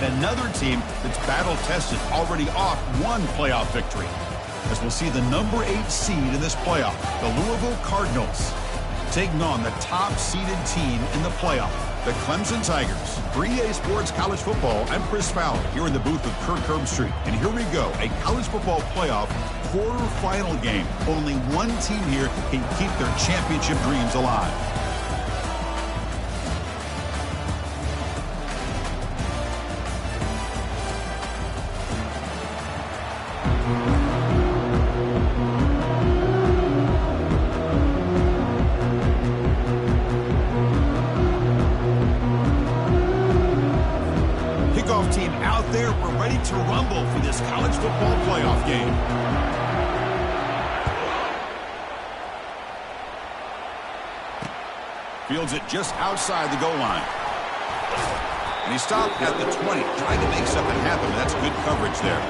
and another team that's battle-tested, already off one playoff victory. As we'll see the number 8 seed in this playoff, the Louisville Cardinals, taking on the top-seeded team in the playoff, the Clemson Tigers. For EA Sports College Football, I'm Chris Fowler here in the booth with Kirk Herbstreit. And here we go, a college football playoff quarterfinal game. Only one team here can keep their championship dreams alive. Team out there, we're ready to rumble for this college football playoff game. Fields it just outside the goal line. And he stopped at the 20, trying to make something happen. That's good coverage there.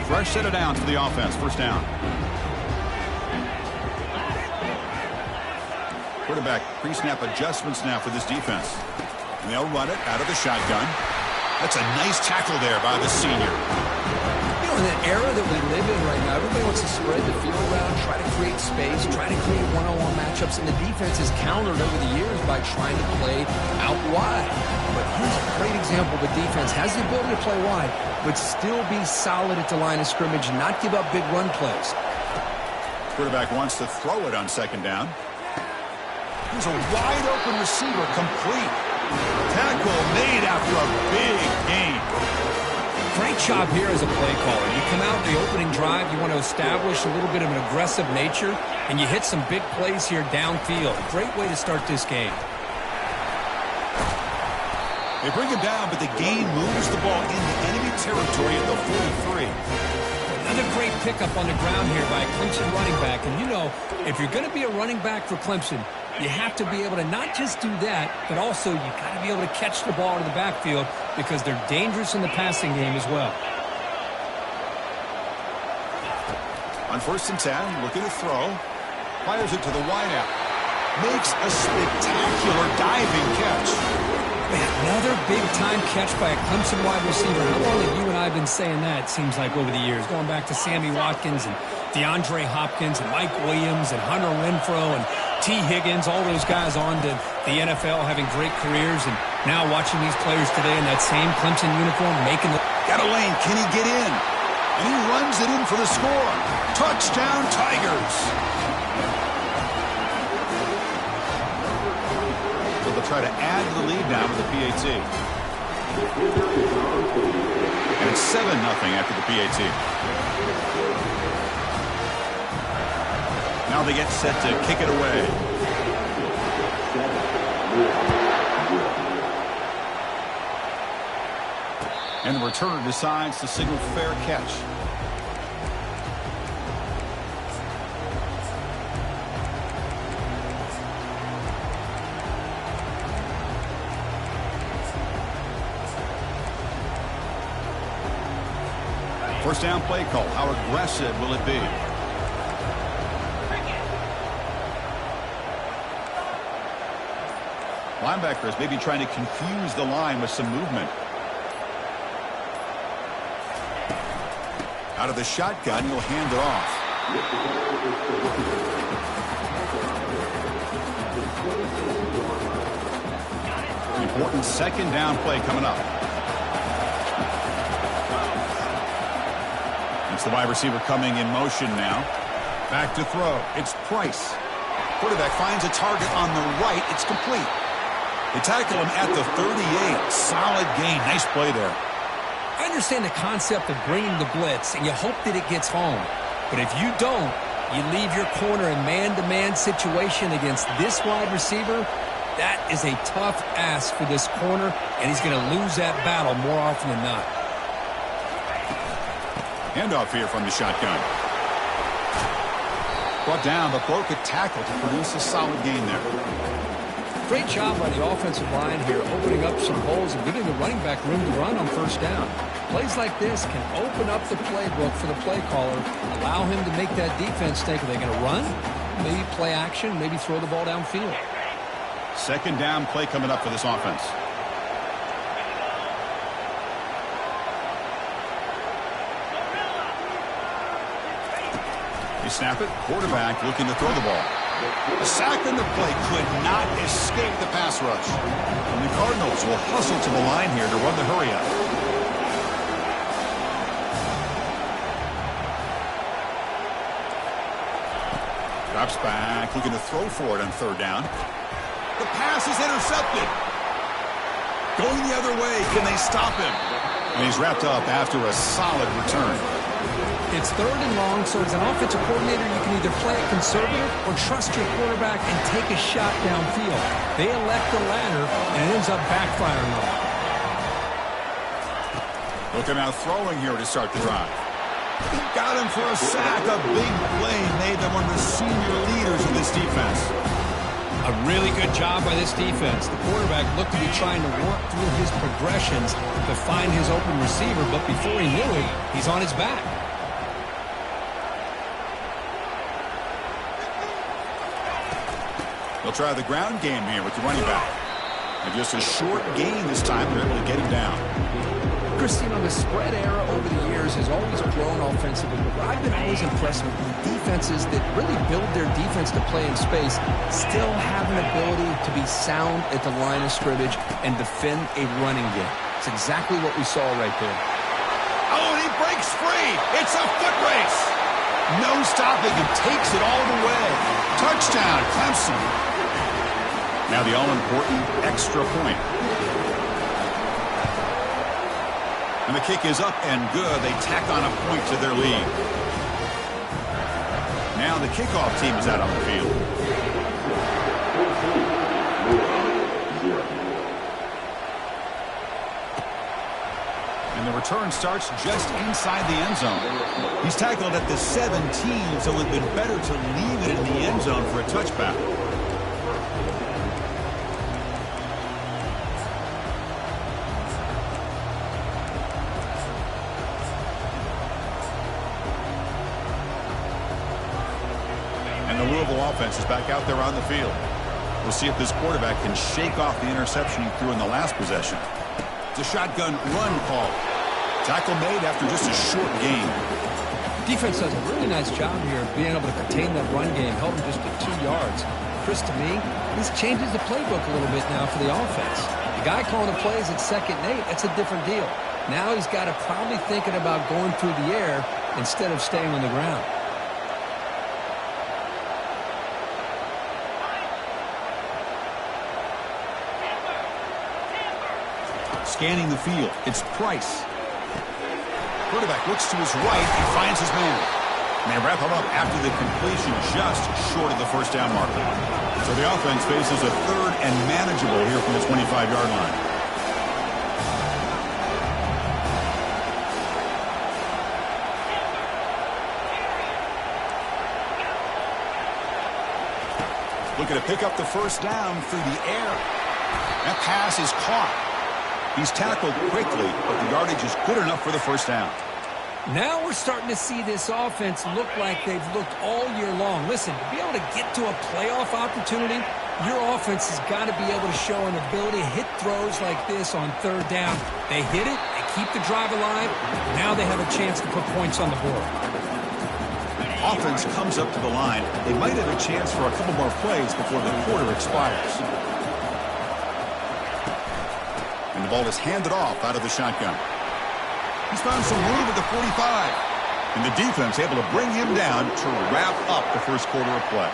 Fresh set of downs for the offense. First down. Quarterback pre-snap adjustments now for this defense. And they'll run it out of the shotgun. That's a nice tackle there by the senior. You know, in that era that we live in right now, everybody wants to spread the field around, try to create space, try to create one-on-one matchups, and the defense has countered over the years by trying to play out wide. But here's a great example. The defense has the ability to play wide, but still be solid at the line of scrimmage and not give up big run plays. Quarterback wants to throw it on second down. Here's a wide open receiver, complete. Tackle made after a big gain. Great job here as a play caller. You come out in the opening drive, you want to establish a little bit of an aggressive nature, and you hit some big plays here downfield. Great way to start this game. They bring him down, but the gain moves the ball into enemy territory at the 43. Another great pickup on the ground here by a Clemson running back. And you know, if you're going to be a running back for Clemson, you have to be able to not just do that, but also you got to be able to catch the ball in the backfield because they're dangerous in the passing game as well. On 1st and 10, looking to throw. Fires it to the wideout. Makes a spectacular diving catch. Man, another big-time catch by a Clemson wide receiver. How long have you and I been saying that, it seems like, over the years? Going back to Sammy Watkins and DeAndre Hopkins and Mike Williams and Hunter Renfrow and T. Higgins, all those guys on to the NFL having great careers. And now watching these players today in that same Clemson uniform making the... Got a lane. Can he get in? And he runs it in for the score. Touchdown, Tigers. They'll try to add to the lead now with the PAT. And it's 7-0 after the PAT. Now they get set to kick it away. And the returner decides to signal fair catch. First down play call. How aggressive will it be? Linebackers maybe trying to confuse the line with some movement. Out of the shotgun, he'll hand it off. Important second down play coming up. It's the wide receiver coming in motion now. Back to throw. It's Price. Quarterback finds a target on the right. It's complete. They tackle him at the 38. Solid gain. Nice play there. I understand the concept of bringing the blitz, and you hope that it gets home. But if you don't, you leave your corner in man-to-man situation against this wide receiver. That is a tough ask for this corner, and he's going to lose that battle more often than not. Handoff here from the shotgun. Brought down, but broke a tackle to produce a solid gain there. Great job by the offensive line here, opening up some holes and giving the running back room to run on first down. Plays like this can open up the playbook for the play caller, allow him to make that defense think, are they going to run? Maybe play action, maybe throw the ball downfield. Second down play coming up for this offense. They snap it. Quarterback looking to throw the ball. A sack in the play could not escape the pass rush. And the Cardinals will hustle to the line here to run the hurry-up. Drops back, looking to throw for it on third down. The pass is intercepted. Going the other way, can they stop him? And he's wrapped up after a solid return. It's third and long, so as an offensive coordinator, you can either play it conservative or trust your quarterback and take a shot downfield. They elect the latter, and it ends up backfiring on them. Looking out throwing here to start the drive. Got him for a sack. A big play made them one of the senior leaders of this defense. A really good job by this defense. The quarterback looked to be trying to work through his progressions to find his open receiver, but before he knew it, he's on his back. They'll try the ground game here with the running back. And just a short gain this time. They're able to get him down. Chris, the spread era over the years has always grown offensively, but I've been always impressed with the defenses that really build their defense to play in space, still have an ability to be sound at the line of scrimmage and defend a running game. It's exactly what we saw right there. Oh, and he breaks free. It's a foot race. No stopping him. Takes it all the way. Touchdown, Clemson. Now the all-important extra point. And the kick is up and good. They tack on a point to their lead. Now the kickoff team is out on the field. And the return starts just inside the end zone. He's tackled at the 17, so it would have been better to leave it in the end zone for a touchback. Offense is back out there on the field. We'll see if this quarterback can shake off the interception he threw in the last possession. It's a shotgun run call. Tackle made after just a short gain. Defense does a really nice job here of being able to contain that run game, held him just to 2 yards. Chris, to me, this changes the playbook a little bit now for the offense. The guy calling the plays at 2nd and 8, that's a different deal. Now he's got to probably thinking about going through the air instead of staying on the ground. Scanning the field, it's Price. Quarterback looks to his right and finds his man. And they wrap him up after the completion just short of the first down marker. So the offense faces a third and manageable here from the 25-yard line. Looking to pick up the first down through the air. That pass is caught. He's tackled quickly, but the yardage is good enough for the first down. Now we're starting to see this offense look like they've looked all year long. Listen, to be able to get to a playoff opportunity, your offense has got to be able to show an ability to hit throws like this on third down. They hit it, they keep the drive alive, now they have a chance to put points on the board. Offense comes up to the line. They might have a chance for a couple more plays before the quarter expires. And the ball is handed off out of the shotgun. He's found some room at the 45. And the defense able to bring him down to wrap up the first quarter of play.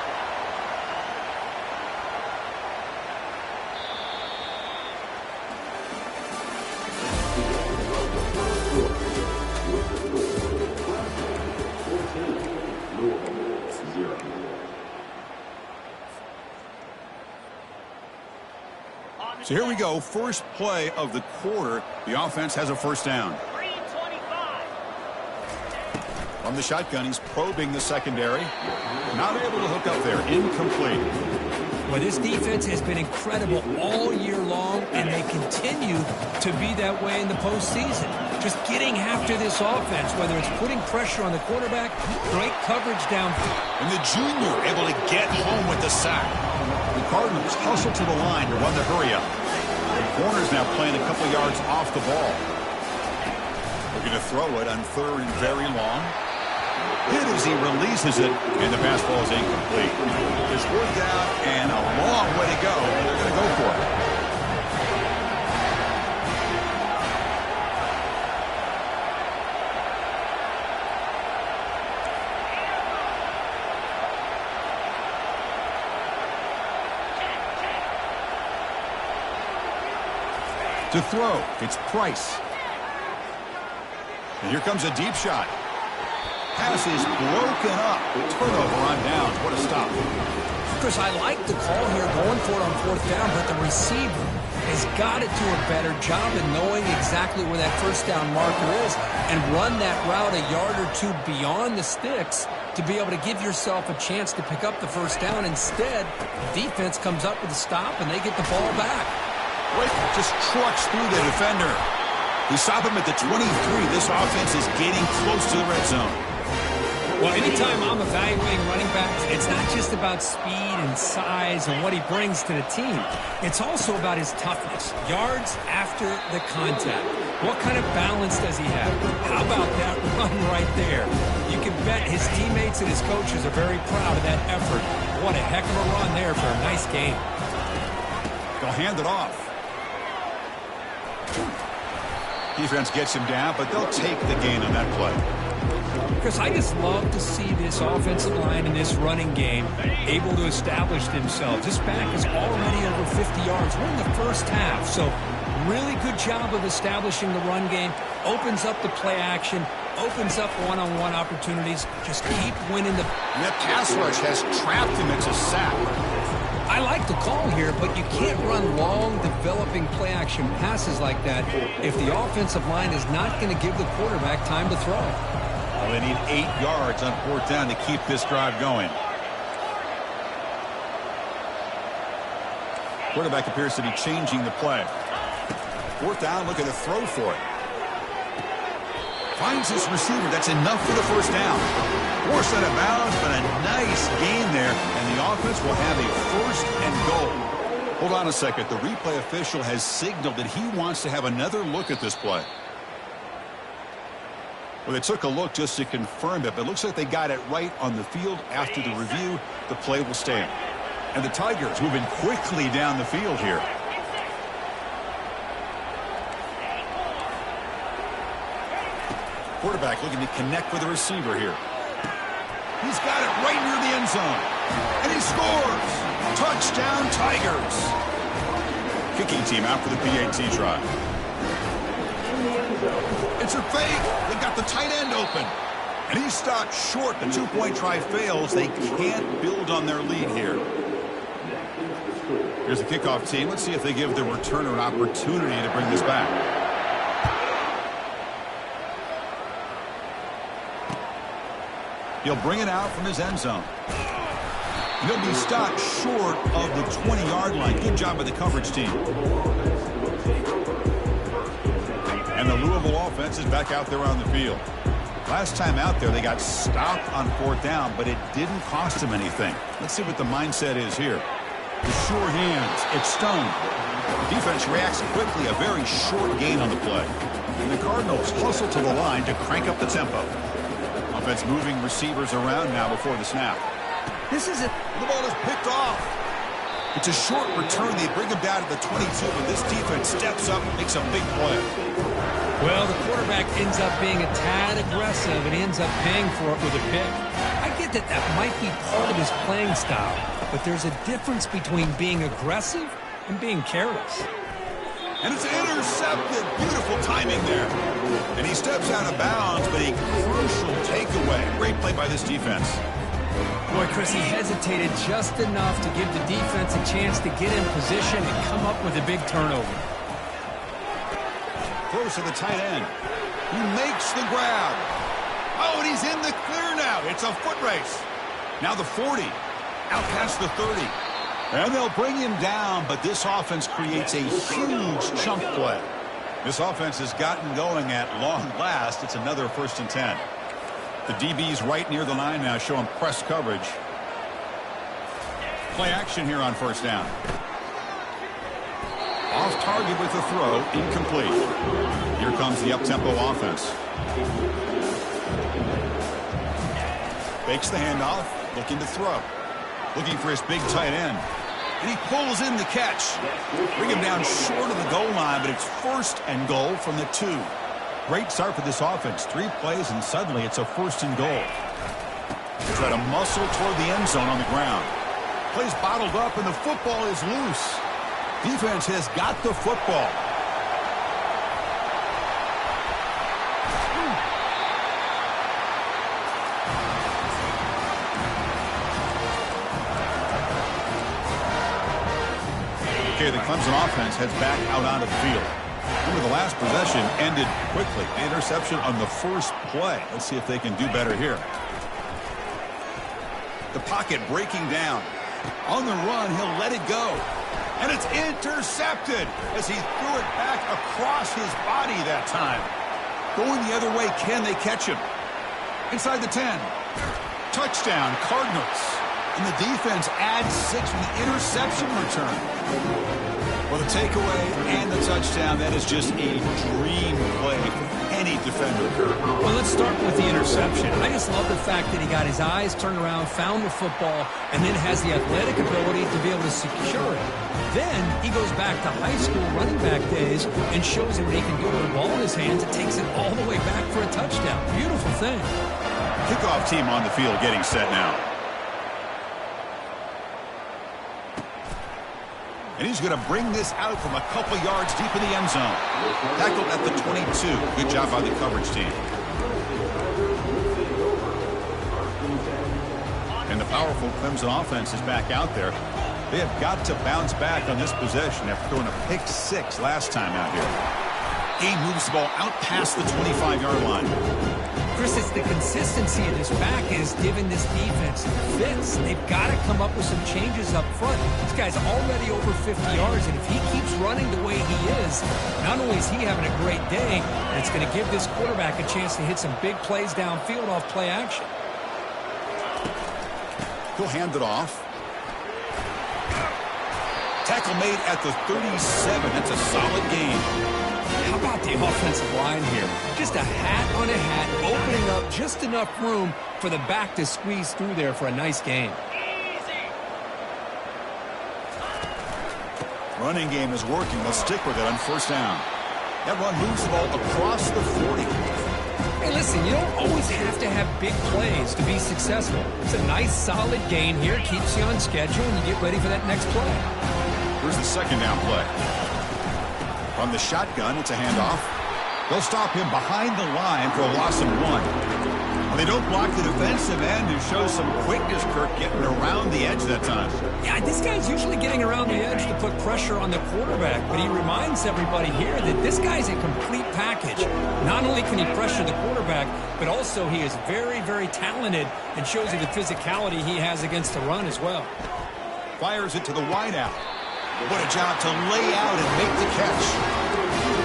So here we go, first play of the quarter. The offense has a first down. From the shotgun, he's probing the secondary. Not able to hook up there, incomplete. Well, this defense has been incredible all year long, and they continue to be that way in the postseason. Just getting after this offense, whether it's putting pressure on the quarterback, great coverage downfield. And the junior able to get home with the sack. The Cardinals hustle to the line to run the hurry-up. The corner's now playing a couple yards off the ball. Looking to throw it on 3rd and very long. Hit as he releases it, and the pass ball is incomplete. It's 4th down and a long way to go. They're going to go for it. To throw, it's Price. And here comes a deep shot. Pass is broken up. Turnover on downs. What a stop. Chris, I like the call here going for it on 4th down, but the receiver has got to do a better job in knowing exactly where that 1st down marker is and run that route a yard or 2 beyond the sticks to be able to give yourself a chance to pick up the 1st down. Instead, the defense comes up with a stop and they get the ball back. Wait, just trucks through the defender. We stop him at the 23. This offense is getting close to the red zone. Well, anytime I'm evaluating running backs, it's not just about speed and size and what he brings to the team. It's also about his toughness, yards after the contact. What kind of balance does he have? How about that run right there? You can bet his teammates and his coaches are very proud of that effort. What a heck of a run there for a nice game. They'll hand it off. Defense gets him down, but they'll take the gain on that play. Chris, I just love to see this offensive line in this running game able to establish themselves. This back is already over 50 yards. We're in the first half, so really good job of establishing the run game. Opens up the play action, opens up one-on-one opportunities. Just keep winning the... And that pass rush has trapped him. It's a sack. I like the call here, but you can't run long, developing play-action passes like that if the offensive line is not going to give the quarterback time to throw. Well, they need 8 yards on 4th down to keep this drive going. Quarterback appears to be changing the play. 4th down, looking to throw for it. Finds his receiver. That's enough for the 1st down. Forced out of bounds, but a nice gain there, and the offense will have a 1st and goal. Hold on a second. The replay official has signaled that he wants to have another look at this play. Well, they took a look just to confirm it, but it looks like they got it right on the field. After the review, the play will stand. And the Tigers moving quickly down the field here. Quarterback looking to connect with the receiver here. He's got it right near the end zone. And he scores! Touchdown, Tigers! Kicking team out for the PAT try. It's a fake. They got the tight end open. And he's stopped short. The 2-point try fails. They can't build on their lead here. Here's the kickoff team. Let's see if they give the returner an opportunity to bring this back. He'll bring it out from his end zone. He'll be stopped short of the 20-yard line. Good job by the coverage team. And the Louisville offense is back out there on the field. Last time out there, they got stopped on 4th down, but it didn't cost them anything. Let's see what the mindset is here. The sure hands. It's Stone. Defense reacts quickly. A very short gain on the play. And the Cardinals hustle to the line to crank up the tempo. Offense moving receivers around now before the snap. This is it. The ball is picked off. It's a short return. They bring him down to the 22, but this defense steps up and makes a big play. Well, the quarterback ends up being a tad aggressive and ends up paying for it with a pick. I get that that might be part of his playing style, but there's a difference between being aggressive and being careless. And it's intercepted. Beautiful timing there. And he steps out of bounds, but a crucial takeaway. Great play by this defense. Boy, Chris, he hesitated just enough to give the defense a chance to get in position and come up with a big turnover. Close to the tight end. He makes the grab. Oh, and he's in the clear now. It's a foot race. Now the 40. Out past the 30. And they'll bring him down, but this offense creates a huge chunk play. This offense has gotten going at long last. It's another 1st and 10. The DB's right near the line now, showing press coverage. Play action here on 1st down. Off target with the throw, incomplete. Here comes the up-tempo offense. Fakes the handoff, looking to throw. Looking for his big tight end. And he pulls in the catch. Bring him down short of the goal line, but it's 1st and goal from the 2. Great start for this offense. 3 plays, and suddenly it's a 1st and goal. They try to muscle toward the end zone on the ground. Plays bottled up, and the football is loose. Defense has got the football. Okay, the Clemson offense heads back out onto the field. Remember, the last possession ended quickly. The interception on the 1st play. Let's see if they can do better here. The pocket breaking down. On the run, he'll let it go. And it's intercepted as he threw it back across his body that time. Going the other way, can they catch him? Inside the 10. Touchdown, Cardinals. And the defense adds 6 with the interception return. Well, the takeaway and the touchdown, that is just a dream play for any defender. Well, let's start with the interception. I just love the fact that he got his eyes turned around, found the football, and then has the athletic ability to be able to secure it. Then he goes back to high school running back days and shows him what he can do with the ball in his hands. It takes it all the way back for a touchdown. Beautiful thing. Kickoff team on the field getting set now. And he's going to bring this out from a couple yards deep in the end zone. Tackled at the 22. Good job by the coverage team. And the powerful Clemson offense is back out there. They have got to bounce back on this possession after throwing a pick 6 last time out here. He moves the ball out past the 25-yard line. Chris, it's the consistency of this back is giving this defense fits. They've got to come up with some changes up front. This guy's already over 50 yards, and if he keeps running the way he is, not only is he having a great day, it's going to give this quarterback a chance to hit some big plays downfield off play action. He'll hand it off. Tackle made at the 37. That's a solid gain. How about the offensive line here? Just a hat on a hat, opening up just enough room for the back to squeeze through there for a nice gain. Running game is working. They'll stick with it on 1st down. That run moves the ball across the 40. Hey, listen, you don't always have to have big plays to be successful. It's a nice, solid gain here. Keeps you on schedule, and you get ready for that next play. Here's the 2nd down play. From the shotgun, it's a handoff. They'll stop him behind the line for a loss of 1. Well, they don't block the defensive end, who shows some quickness, Kirk, getting around the edge that time. Yeah, this guy's usually getting around the edge to put pressure on the quarterback, but he reminds everybody here that this guy's a complete package. Not only can he pressure the quarterback, but also he is very, very talented and shows you the physicality he has against the run as well. Fires it to the wideout. What a job to lay out and make the catch.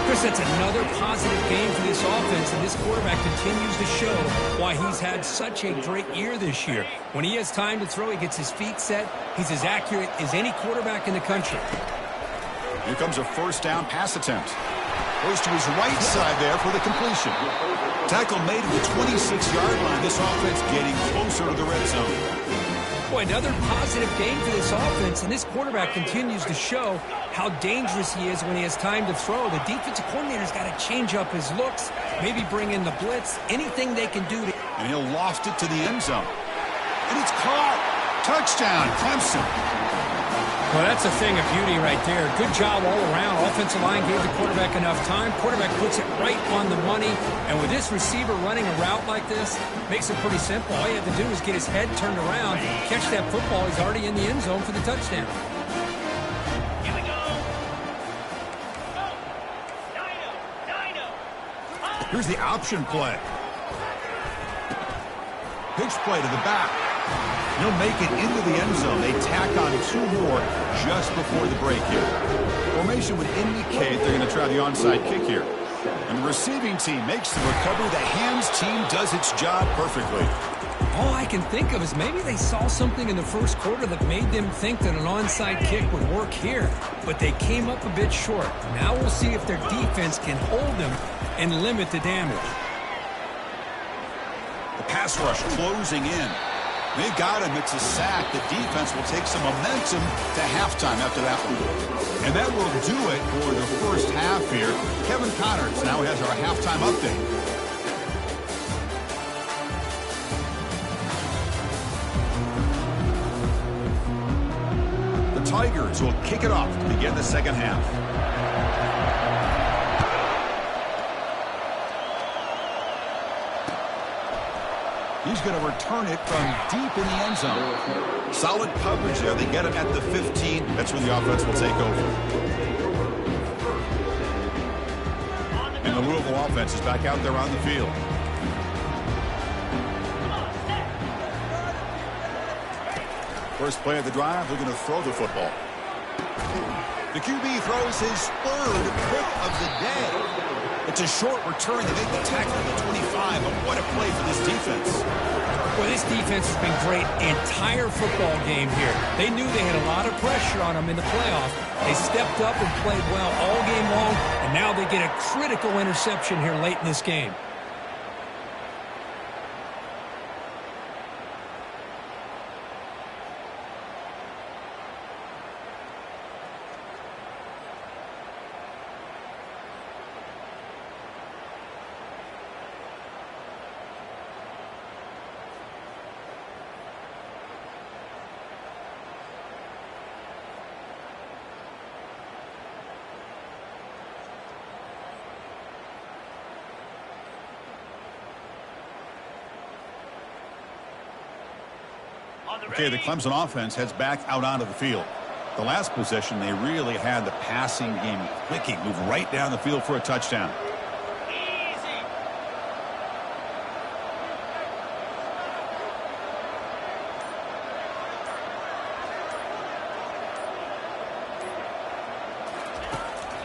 Chris, that's another positive game for this offense, and this quarterback continues to show why he's had such a great year this year. When he has time to throw, he gets his feet set. He's as accurate as any quarterback in the country. Here comes a 1st down pass attempt. Goes to his right side there for the completion. Tackle made at the 26-yard line. This offense getting closer to the red zone. Boy, another positive game for this offense, and this quarterback continues to show how dangerous he is when he has time to throw. The defensive coordinator's got to change up his looks, maybe bring in the blitz, anything they can do. And he'll loft it to the end zone. And it's caught. Touchdown, Clemson. Well, that's a thing of beauty right there. Good job all around. Offensive line gave the quarterback enough time. Quarterback puts it right on the money. And with this receiver running a route like this, makes it pretty simple. All you have to do is get his head turned around, catch that football. He's already in the end zone for the touchdown. Here we go. Here's the option play. Pitch play to the back. He'll make it into the end zone. They tack on 2 more just before the break here. Formation would indicate they're going to try the onside kick here. And the receiving team makes the recovery. The hands team does its job perfectly. All I can think of is maybe they saw something in the first quarter that made them think that an onside kick would work here. But they came up a bit short. Now we'll see if their defense can hold them and limit the damage. The pass rush closing in. They got him. It's a sack. The defense will take some momentum to halftime after that one. And that will do it for the first half here. Kevin Connors now has our halftime update. The Tigers will kick it off to begin the second half. He's going to return it from deep in the end zone. Solid coverage there. They get him at the 15. That's when the offense will take over. And the Louisville offense is back out there on the field. First play of the drive, they're going to throw the football. The QB throws his 3rd pick of the day. It's a short return. They make the tackle at the 25, but what a play for this defense. Well, this defense has been great entire football game here. They knew they had a lot of pressure on them in the playoffs. They stepped up and played well all game long, and now they get a critical interception here late in this game. Okay, the Clemson offense heads back out onto the field. The last possession, they really had the passing game clicking, move right down the field for a touchdown. Easy.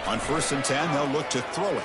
On 1st and 10, they'll look to throw it.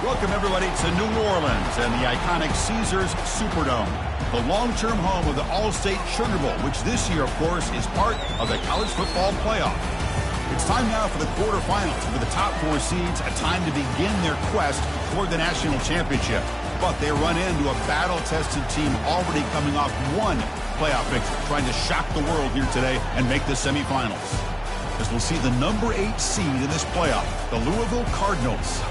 Welcome, everybody, to New Orleans and the iconic Caesars Superdome, the long-term home of the All-State Sugar Bowl, which this year, of course, is part of the college football playoff. It's time now for the quarterfinals, and for the top 4 seeds, a time to begin their quest toward the national championship. But they run into a battle-tested team already coming off one playoff victory, trying to shock the world here today and make the semifinals. As we'll see the number 8 seed in this playoff, the Louisville Cardinals,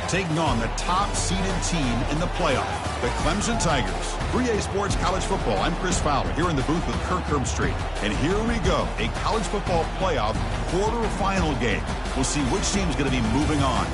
taking on the top-seeded team in the playoff, the Clemson Tigers. 3A Sports College Football. I'm Chris Fowler here in the booth with Kirk Herbstreit. And here we go, a college football playoff quarterfinal game. We'll see which team's going to be moving on.